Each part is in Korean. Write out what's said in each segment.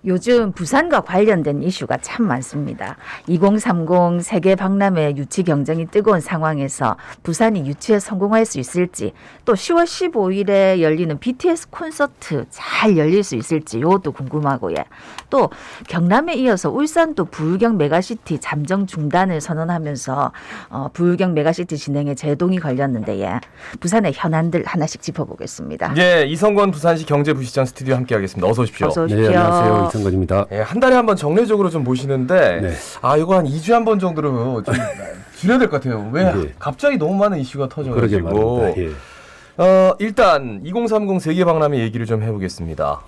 요즘 부산과 관련된 이슈가 참 많습니다. 2030 세계 박람회 유치 경쟁이 뜨거운 상황에서 부산이 유치에 성공할 수 있을지, 또 10월 15일에 열리는 BTS 콘서트 잘 열릴 수 있을지 이것도 궁금하고요. 또 경남에 이어서 울산도 부울경 메가시티 잠정 중단을 선언하면서 부울경 메가시티 진행에 제동이 걸렸는데 부산의 현안들 하나씩 짚어보겠습니다. 예, 이성권 부산시 경제부시장 스튜디오 함께하겠습니다. 어서 오십시오. 어서 오십시오. 네, 안녕하세요. 이성건입니다. 예, 한 달에 한 번 정례적으로 좀 모시는데 네. 이거 한 2주에 한 번 정도로 좀 줄여야 될 것 같아요. 왜 네. 갑자기 너무 많은 이슈가 그러게 터져가지고 말입니다. 예. 일단 2030 세계박람회 얘기를 좀 해보겠습니다.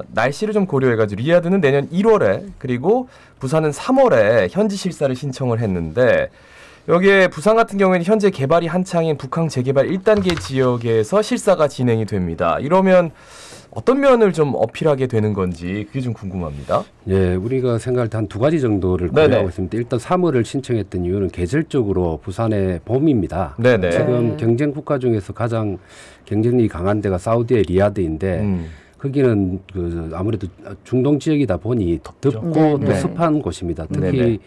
날씨를 좀 고려해가지고 리야드는 내년 1월에 그리고 부산은 3월에 현지 실사를 신청을 했는데 여기에 부산 같은 경우에는 현재 개발이 한창인 북항 재개발 1단계 지역에서 실사가 진행이 됩니다. 이러면 어떤 면을 좀 어필하게 되는 건지 그게 좀 궁금합니다. 예, 우리가 생각할 때 한 두 가지 정도를 네네. 고려하고 있습니다. 일단 3월을 신청했던 이유는 계절적으로 부산의 봄입니다. 네네. 지금 경쟁 국가 중에서 가장 경쟁력이 강한 데가 사우디의 리야드인데 거기는 아무래도 중동 지역이다 보니 덥고 또 네네. 습한 곳입니다. 특히 네네.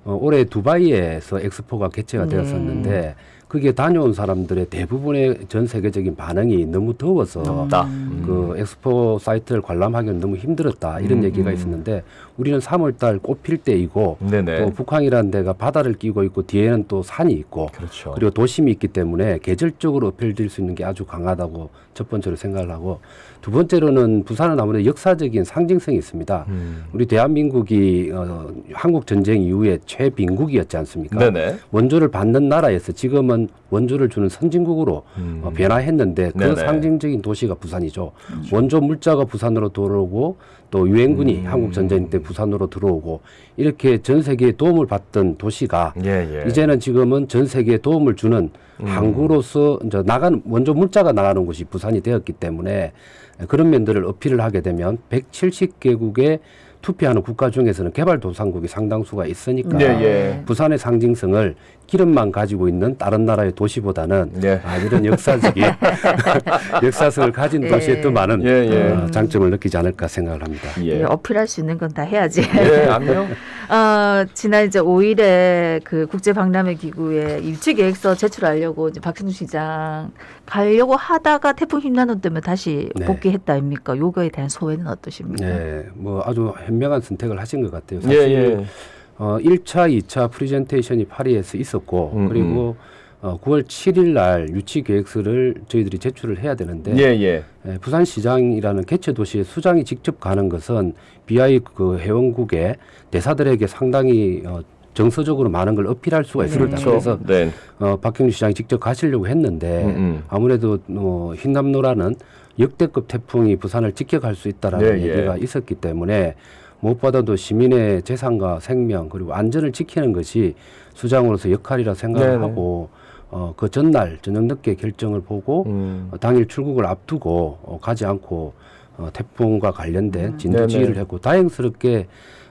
올해 두바이에서 엑스포가 개최가 되었었는데 거기에 다녀온 사람들의 대부분의 전 세계적인 반응이 너무 더워서 덥다. 그 엑스포 사이트를 관람하기는 너무 힘들었다 이런 얘기가 있었는데 우리는 3월달 꽃필 때이고 네네. 또 북한이라는 데가 바다를 끼고 있고 뒤에는 또 산이 있고 그렇죠. 그리고 도심이 있기 때문에 계절적으로 어필될 수 있는 게 아주 강하다고 첫 번째로 생각을 하고 두 번째로는 부산은 아무래도 역사적인 상징성이 있습니다. 우리 대한민국이 한국 전쟁 이후에 최빈국이었지 않습니까? 네네. 원조를 받는 나라에서 지금은 원조를 주는 선진국으로 변화했는데 그 네네. 상징적인 도시가 부산이죠. 원조 물자가 부산으로 들어오고 또 유엔군이 한국 전쟁 때 부산으로 들어오고 이렇게 전 세계에 도움을 받던 도시가 예. 이제는 지금은 전 세계에 도움을 주는 항구로서 이제 나가는 원조 물자가 나가는 곳이 부산이 되었기 때문에 그런 면들을 어필을 하게 되면 170개국의 투표하는 국가 중에서는 개발도상국이 상당수가 있으니까 예. 부산의 상징성을 기름만 가지고 있는 다른 나라의 도시보다는 예. 이런 역사적인 역사성을 가진 도시에 더 많은 예. 장점을 느끼지 않을까 생각을 합니다. 예. 어필할 수 있는 건 다 해야지. 예, 암요? 지난 이제 5일에 그 국제박람회 기구에 유치 계획서 제출하려고 이제 박형준 시장 가려고 하다가 태풍 흰난로 때문에 다시 네. 복귀했다 아닙니까? 요거에 대한 소회는 어떠십니까? 네, 뭐 아주 현명한 선택을 하신 것 같아요. 예. 사실 1차, 2차 프리젠테이션이 파리에서 있었고 그리고 9월 7일 날 유치 계획서를 저희들이 제출을 해야 되는데 예. 부산시장이라는 개최 도시에 수장이 직접 가는 것은 BI 그 회원국의 대사들에게 상당히 정서적으로 많은 걸 어필할 수가 있습니다. 그래서 네. 박형준 시장이 직접 가시려고 했는데 아무래도 흰남노라는 역대급 태풍이 부산을 직격할 수 있다라는 예. 얘기가 있었기 때문에 무엇보다도 시민의 재산과 생명 그리고 안전을 지키는 것이 수장으로서 역할이라 생각을 하고 그 전날 저녁 늦게 결정을 보고 당일 출국을 앞두고 가지 않고 태풍과 관련된 진두지휘를 했고 다행스럽게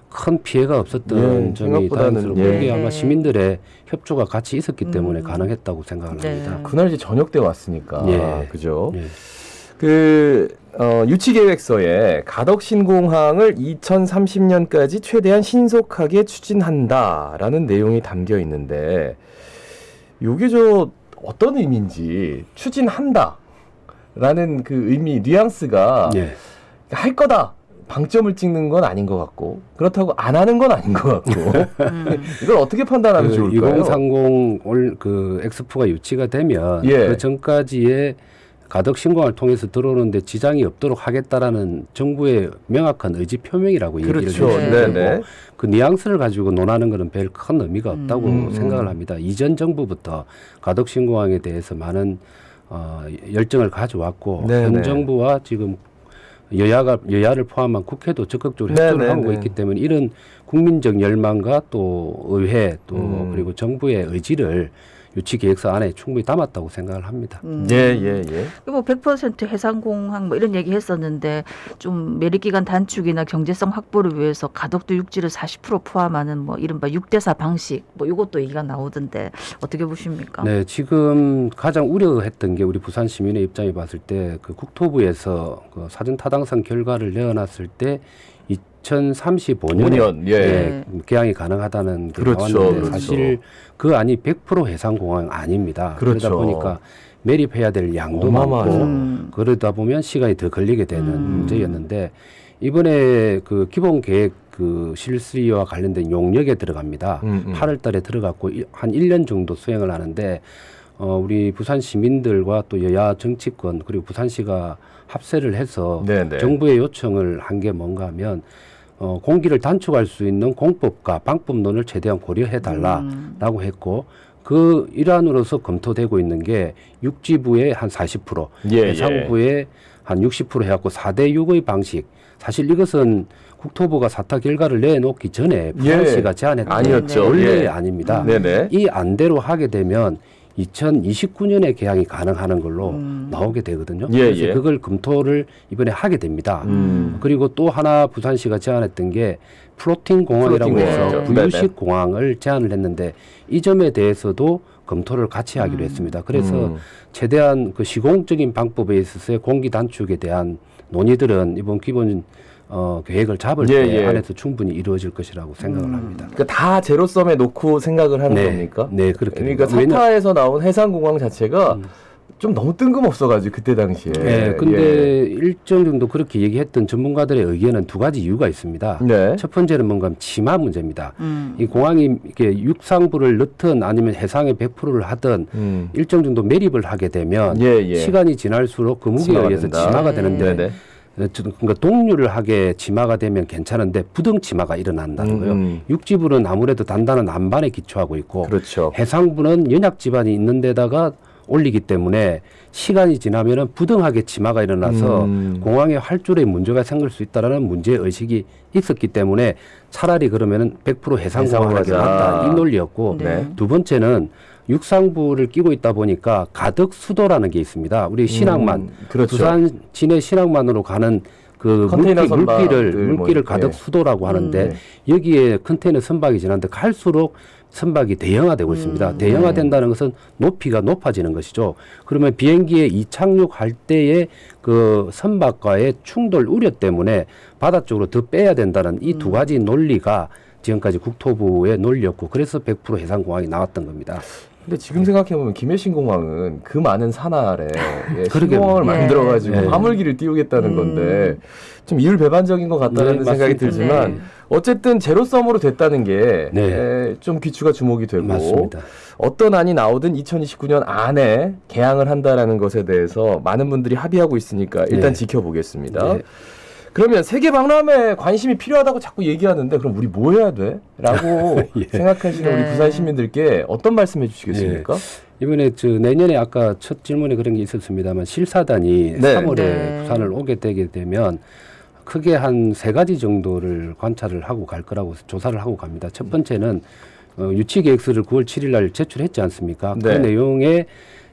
큰 피해가 없었던 점이 생각보다는, 다행스럽고 그게 아마 시민들의 협조가 같이 있었기 때문에 가능했다고 생각을 합니다. 그날 이제 저녁 때 왔으니까. 예. 그죠? 예. 유치 계획서에 가덕 신공항을 2030년까지 최대한 신속하게 추진한다라는 내용이 담겨 있는데 요게 어떤 의미인지 추진한다라는 그 의미 뉘앙스가 할 거다. 방점을 찍는 건 아닌 것 같고 그렇다고 안 하는 건 아닌 것 같고 이걸 어떻게 판단하면 좋을까요? 2030 그 엑스포가 유치가 되면 그 전까지의 가덕 신공항을 통해서 들어오는데 지장이 없도록 하겠다라는 정부의 명확한 의지 표명이라고 얘기를 해주시고 그 뉘앙스를 가지고 논하는 것은 별 큰 의미가 없다고 생각을 합니다. 이전 정부부터 가덕 신공항에 대해서 많은 열정을 가져왔고 현 정부와 지금 여야를 포함한 국회도 적극적으로 협조를 하고 있기 때문에 이런 국민적 열망과 또 의회 또 그리고 정부의 의지를 유치 계획서 안에 충분히 담았다고 생각을 합니다. 예. 뭐 100% 해상공항 뭐 이런 얘기 했었는데 좀 매립기간 단축이나 경제성 확보를 위해서 가덕도 육지를 40% 포함하는 뭐 이른바 6대4 방식 뭐 이것도 얘기가 나오던데 어떻게 보십니까? 네, 지금 가장 우려했던 게 우리 부산 시민의 입장에 봤을 때 그 국토부에서 그 사전 타당성 결과를 내어놨을 때 2035년에 5년, 예. 개항이 가능하다는 게 그렇죠, 나왔는데 그렇죠. 사실 그 안이 100% 해상공항 아닙니다. 그렇죠. 그러다 보니까 매립해야 될 양도 어마어마하죠. 많고 그러다 보면 시간이 더 걸리게 되는 문제였는데 이번에 그 기본 계획 그 실시와 관련된 용역에 들어갑니다. 8월 달에 들어갔고 한 1년 정도 수행을 하는데 우리 부산 시민들과 또 여야 정치권 그리고 부산시가 합세를 해서 네네. 정부의 요청을 한 게 뭔가 하면 공기를 단축할 수 있는 공법과 방법론을 최대한 고려해 달라라고 했고 그 일환으로서 검토되고 있는 게 육지부의 한 40%, 예, 해상부의 한 60% 해갖고 4대 6의 방식. 사실 이것은 국토부가 사타 결과를 내놓기 전에 부산시가 제안했던 아니었죠. 원래 예. 아닙니다. 네네. 이 안대로 하게 되면 2029년에 개항이 가능하는 걸로 나오게 되거든요. 예, 그래서 예. 그걸 검토를 이번에 하게 됩니다. 그리고 또 하나 부산시가 제안했던 게 플로팅 공항이라고 플로팅 해서 공항이죠. 부유식 네네. 공항을 제안을 했는데 이 점에 대해서도 검토를 같이 하기로 했습니다. 그래서 최대한 그 시공적인 방법에 있어서의 공기 단축에 대한 논의들은 이번 기본 계획을 잡을 예, 때 예. 안에서 충분히 이루어질 것이라고 생각을 합니다. 그러니까 다 제로섬에 놓고 생각을 하는 네, 겁니까? 네, 그렇게 그러니까 됩니다. 사타에서 나온 해상공항 자체가 좀 너무 뜬금없어가지고 그때 당시에. 네, 근데 예. 일정 정도 그렇게 얘기했던 전문가들의 의견은 두 가지 이유가 있습니다. 네. 첫 번째는 뭔가 치마 문제입니다. 이 공항이 이렇게 육상부를 넣든 아니면 해상에 100%를 하든 일정 정도 매립을 하게 되면 예, 예. 시간이 지날수록 그 무게에 치마가 의해서 된다. 치마가 되는데 네네. 그러니까 동류를 하게 치마가 되면 괜찮은데 부등 치마가 일어난다는 거예요. 육지부는 아무래도 단단한 안반에 기초하고 있고 그렇죠. 해상부는 연약 지반이 있는 데다가 올리기 때문에 시간이 지나면은 부등하게 치마가 일어나서 공항에 활줄에 문제가 생길 수 있다라는 문제 의식이 있었기 때문에 차라리 그러면은 100% 해상공항을 하게 해상공항 하자. 맞다 이 논리였고 네. 두 번째는 육상부를 끼고 있다 보니까 가덕 수도라는 게 있습니다. 우리 신항만 그렇죠. 부산 진해 신항만으로 가는 그 컨테이너 선박들 물길을 뭐 가덕 이렇게. 수도라고 하는데 네. 여기에 컨테이너 선박이 지났는데 갈수록 선박이 대형화되고 있습니다. 대형화된다는 것은 높이가 높아지는 것이죠. 그러면 비행기에 이착륙할 때의 그 선박과의 충돌 우려 때문에 바다 쪽으로 더 빼야 된다는 이 두 가지 논리가 지금까지 국토부의 논리였고 그래서 100% 해상공항이 나왔던 겁니다. 근데 지금 생각해보면 김해신공항은 그 많은 산하에 그러게 신공항을 네. 만들어가지고 네. 화물기를 띄우겠다는 건데 좀 이율배반적인 것 같다는 네, 생각이 맞습니다. 들지만 네. 어쨌든 제로섬으로 됐다는 게 네. 좀 귀추가 주목이 되고 맞습니다. 어떤 안이 나오든 2029년 안에 개항을 한다라는 것에 대해서 많은 분들이 합의하고 있으니까 일단 네. 지켜보겠습니다. 네. 그러면 세계 박람회에 관심이 필요하다고 자꾸 얘기하는데 그럼 우리 뭐 해야 돼? 라고 예. 생각하시는 네. 우리 부산 시민들께 어떤 말씀 해주시겠습니까? 이번에 내년에 아까 첫 질문에 그런 게 있었습니다만 실사단이 네. 3월에 네. 부산을 오게 되게 되면 크게 한 세 가지 정도를 관찰을 하고 갈 거라고 조사를 하고 갑니다. 첫 번째는 유치 계획서를 9월 7일 날 제출했지 않습니까? 네. 그 내용에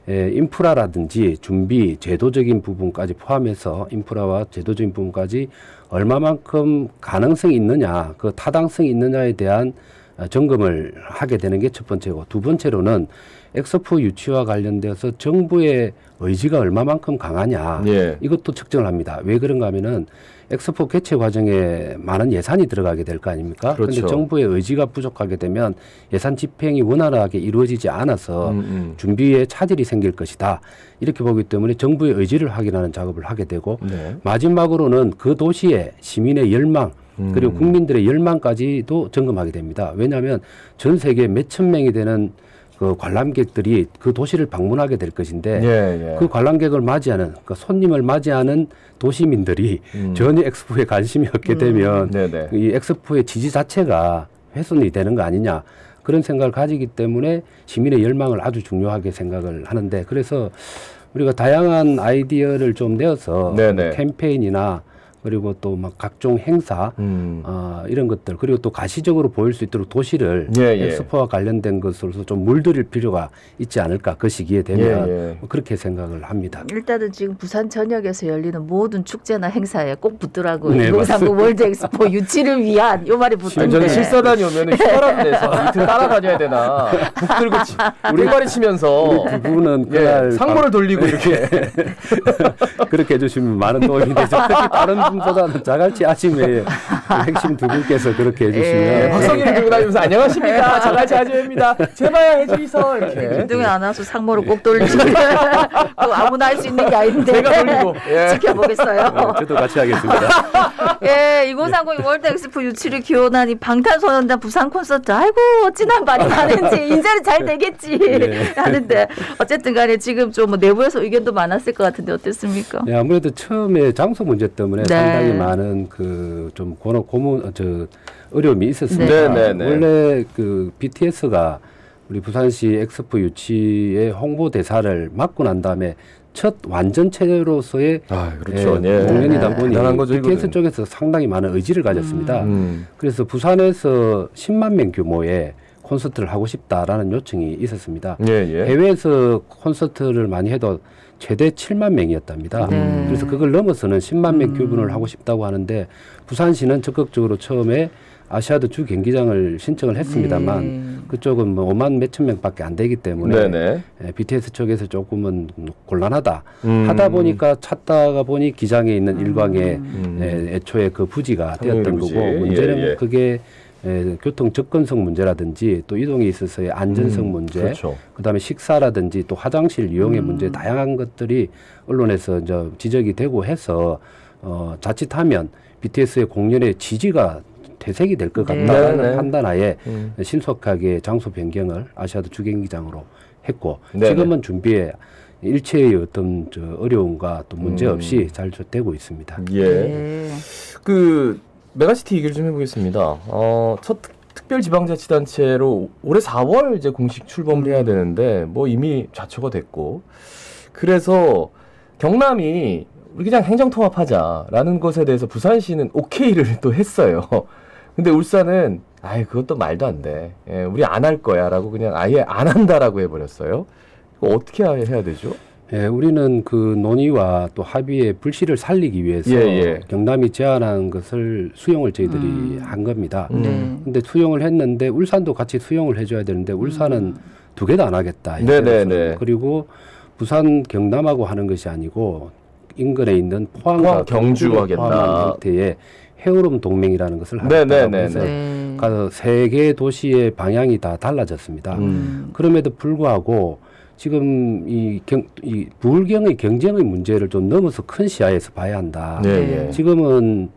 인프라라든지 준비, 제도적인 부분까지 포함해서 인프라와 제도적인 부분까지 얼마만큼 가능성이 있느냐, 그 타당성이 있느냐에 대한 점검을 하게 되는 게 첫 번째고 두 번째로는 엑스포 유치와 관련돼서 정부의 의지가 얼마만큼 강하냐 예. 이것도 측정을 합니다. 왜 그런가 하면은 엑스포 개최 과정에 많은 예산이 들어가게 될 거 아닙니까? 그런데 그렇죠. 정부의 의지가 부족하게 되면 예산 집행이 원활하게 이루어지지 않아서 준비에 차질이 생길 것이다. 이렇게 보기 때문에 정부의 의지를 확인하는 작업을 하게 되고 네. 마지막으로는 그 도시의 시민의 열망 그리고 국민들의 열망까지도 점검하게 됩니다. 왜냐하면 전 세계 몇천 명이 되는 그 관람객들이 그 도시를 방문하게 될 것인데 예, 예. 그 관람객을 맞이하는 그러니까 손님을 맞이하는 도시민들이 전혀 엑스포에 관심이 없게 되면 네네. 이 엑스포의 지지 자체가 훼손이 되는 거 아니냐 그런 생각을 가지기 때문에 시민의 열망을 아주 중요하게 생각을 하는데 그래서 우리가 다양한 아이디어를 좀 내어서 네네. 캠페인이나 그리고 또 막 각종 행사 이런 것들 그리고 또 가시적으로 보일 수 있도록 도시를 예, 예. 엑스포와 관련된 것으로서 좀 물들일 필요가 있지 않을까 그 시기에 되면 예, 예. 그렇게 생각을 합니다. 일단은 지금 부산 전역에서 열리는 모든 축제나 행사에 꼭 붙더라고요. 네, 2030 월드 엑스포 유치를 위한 요 말이 아니 붙던데. 저는 실사단이 오면 휴가라도 내서 이틀 따라다녀야 되나 북 들고 우리말이 치면서 그 부분은 예, 그날 상모를 돌리고 이렇게 그렇게 해주시면 많은 도움이 되죠. 특히 다른 아침보다는 자갈치 아침에 핵심 두 분께서 그렇게 해주시면 예, 박성희를 들고 다니면서 안녕하십니까 자갈치 아침입니다. 제발 해주이소 이렇게. 김동현 아나운서 상모를 꼭 돌리시고 아무나 할 수 있는 게 아닌데 제가 돌리고 지켜보겠어요. 저도 같이 하겠습니다. 예, 2030 월드 엑스포 유치를 기원한 이 방탄소년단 부산 콘서트. 아이고 어찌나 말이 많은지 이제는 잘 되겠지 하는데 어쨌든 간에 지금 좀 뭐 내부에서 의견도 많았을 것 같은데 어땠습니까? 네, 아무래도 처음에 장소 문제 때문에 상당히 많은 그 좀 어려움이 있었습니다. 원래 그 BTS가 우리 부산시 엑스포 유치의 홍보 대사를 맡고 난 다음에 첫 완전체로서의 공연이다 보니 BTS 쪽에서 상당히 많은 의지를 가졌습니다. 그래서 부산에서 10만 명 규모의 콘서트를 하고 싶다라는 요청이 있었습니다. 해외에서 콘서트를 많이 해도 최대 7만 명이었답니다. 그래서 그걸 넘어서는 10만 명 규모를 하고 싶다고 하는데 부산시는 적극적으로 처음에 아시아드 주 경기장을 신청을 했습니다만 그쪽은 뭐 5만 몇천 명밖에 안 되기 때문에 BTS 쪽에서 조금은 곤란하다 하다 보니까 찾다가 보니 기장에 있는 일광에 애초에 그 부지가 되었던 거고 문제는 그게 교통 접근성 문제라든지 또 이동에 있어서의 안전성 문제, 그다음에 식사라든지 또 화장실 이용의 문제 다양한 것들이 언론에서 이제 지적이 되고 해서 자칫하면 BTS의 공연의 지지가 퇴색이 될 것 같다는 판단하에 신속하게 장소 변경을 아시아드 주경기장으로 했고 지금은 준비에 일체의 어떤 어려움과 또 문제 없이 잘 되고 있습니다. 그 메가시티 얘기를 좀 해보겠습니다. 첫 특별지방자치단체로 올해 4월 이제 공식 출범을 해야 되는데 뭐 이미 좌초가 됐고 그래서 경남이 우리 그냥 행정통합하자라는 것에 대해서 부산시는 오케이를 또 했어요. 근데 울산은 그것도 말도 안 돼. 우리 안 할 거야라고 그냥 아예 안 한다라고 해버렸어요. 이거 어떻게 해야 되죠? 우리는 그 논의와 또 합의의 불씨를 살리기 위해서 경남이 제안한 것을 수용을 저희들이 한 겁니다. 근데 수용을 했는데 울산도 같이 수용을 해줘야 되는데 울산은 두 개도 안 하겠다. 그리고 부산 경남하고 하는 것이 아니고 인근에 있는 포항과 경주 포함한 형태의 해오름 동맹이라는 것을 하겠다고 해서 가서 세 개의 도시의 방향이 다 달라졌습니다. 그럼에도 불구하고 지금 이 부울경의 경쟁의 문제를 좀 넘어서 큰 시야에서 봐야 한다. 지금은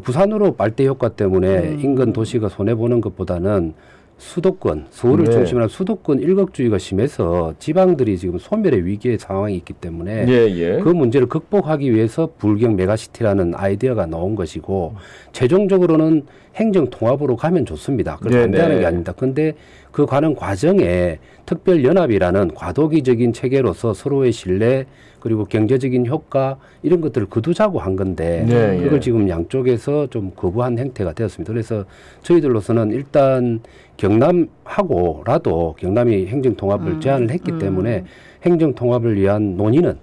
부산으로 빨대 효과 때문에 인근 도시가 손해보는 것보다는 수도권, 서울을 중심으로 한 수도권 일극주의가 심해서 지방들이 지금 소멸의 위기의 상황이 있기 때문에 그 문제를 극복하기 위해서 부울경 메가시티라는 아이디어가 나온 것이고 최종적으로는 행정통합으로 가면 좋습니다. 그걸 반대하는 게 아닙니다. 그런데 그 가는 과정에 특별연합이라는 과도기적인 체계로서 서로의 신뢰 그리고 경제적인 효과 이런 것들을 거두자고 한 건데 그걸 지금 양쪽에서 좀 거부한 형태가 되었습니다. 그래서 저희들로서는 일단 경남하고라도 경남이 행정통합을 제안을 했기 때문에 행정통합을 위한 논의는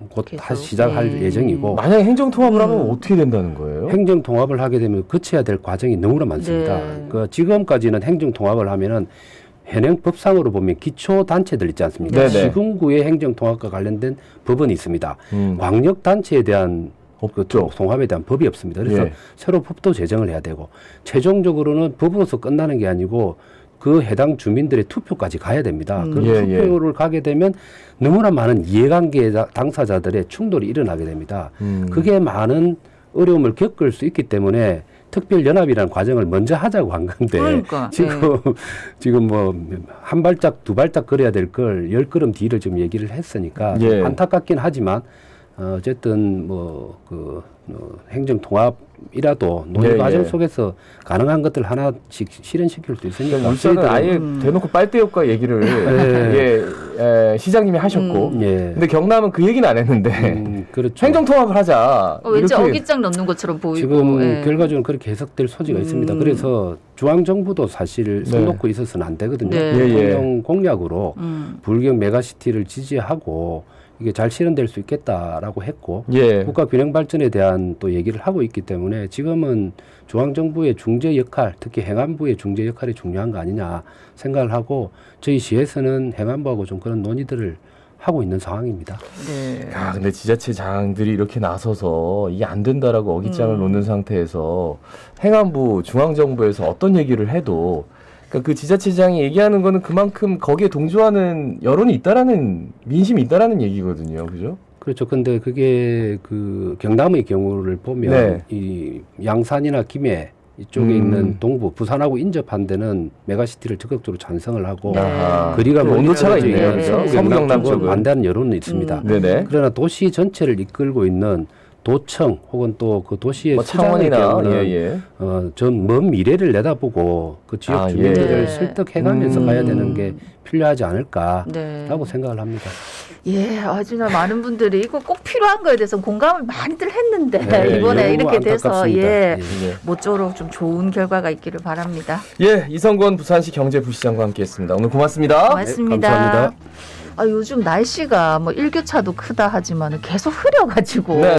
곧 다시 시작할 예정이고 만약에 행정통합을 하면 어떻게 된다는 거예요? 행정통합을 하게 되면 거쳐야 될 과정이 너무나 많습니다. 그 지금까지는 행정통합을 하면은 현행법상으로 보면 기초단체들 있지 않습니까? 시군구의 행정통합과 관련된 법은 있습니다. 광역단체에 대한 통합에 대한 법이 없습니다. 그래서 새로 법도 제정을 해야 되고 최종적으로는 법으로서 끝나는 게 아니고 그 해당 주민들의 투표까지 가야 됩니다. 그 투표를 가게 되면 너무나 많은 이해관계 당사자들의 충돌이 일어나게 됩니다. 그게 많은 어려움을 겪을 수 있기 때문에 특별연합이라는 과정을 먼저 하자고 한 건데 지금 뭐 한 발짝 두 발짝 걸어야 될 걸 10걸음 뒤를 지금 얘기를 했으니까 안타깝긴 하지만 어쨌든 행정통합이라도 논의 과정 속에서 가능한 것들 하나씩 실현시킬 수 있으니까 울산은 아예 대놓고 빨대효과 얘기를 시장님이 하셨고 근데 경남은 그 얘기는 안 했는데 행정통합을 하자 왠지 어깃장 넣는 것처럼 보이고 지금 결과적으로 그렇게 해석될 소지가 있습니다. 그래서 중앙정부도 사실 손 놓고 있어서는 안 되거든요. 대통령 공약으로 부울경 메가시티를 지지하고 이게 잘 실현될 수 있겠다라고 했고 국가 균형 발전에 대한 또 얘기를 하고 있기 때문에 지금은 중앙정부의 중재 역할, 특히 행안부의 중재 역할이 중요한 거 아니냐 생각을 하고 저희 시에서는 행안부하고 좀 그런 논의들을 하고 있는 상황입니다. 네. 야, 근데 지자체장들이 이렇게 나서서 이게 안 된다라고 어깃장을 놓는 상태에서 행안부, 중앙정부에서 어떤 얘기를 해도 그러니까 그 지자체장이 얘기하는 거는 그만큼 거기에 동조하는 여론이 있다라는 민심이 있다라는 얘기거든요. 그죠? 그렇죠. 근데 그게 그 경남의 경우를 보면 네. 이 양산이나 김해 이쪽에 있는 동부, 부산하고 인접한 데는 메가시티를 적극적으로 찬성을 하고 네. 거리가 좀 온도차가 멀어져 있네요. 있는 그죠? 서부 경남 경남 쪽은 쪽은. 반대하는 여론은 있습니다. 네네. 그러나 도시 전체를 이끌고 있는 도청 혹은 또 그 도시의 뭐 수장의 창원이나 경우는 전 먼 미래를 내다보고 그 지역 아, 주민들을 예. 설득해가면서 가야 되는 게 필요하지 않을까라고 네. 생각을 합니다. 예, 아주나 많은 분들이 이거 꼭 필요한 거에 대해서 공감을 많이들 했는데 네, 이번에 너무 이렇게 돼서 안타깝습니다. 예, 예. 모쪼록 좀 좋은 결과가 있기를 바랍니다. 예, 이성권 부산시 경제부시장과 함께했습니다. 오늘 고맙습니다. 고맙습니다. 감사합니다. 요즘 날씨가 뭐 일교차도 크다 하지만 계속 흐려가지고 네.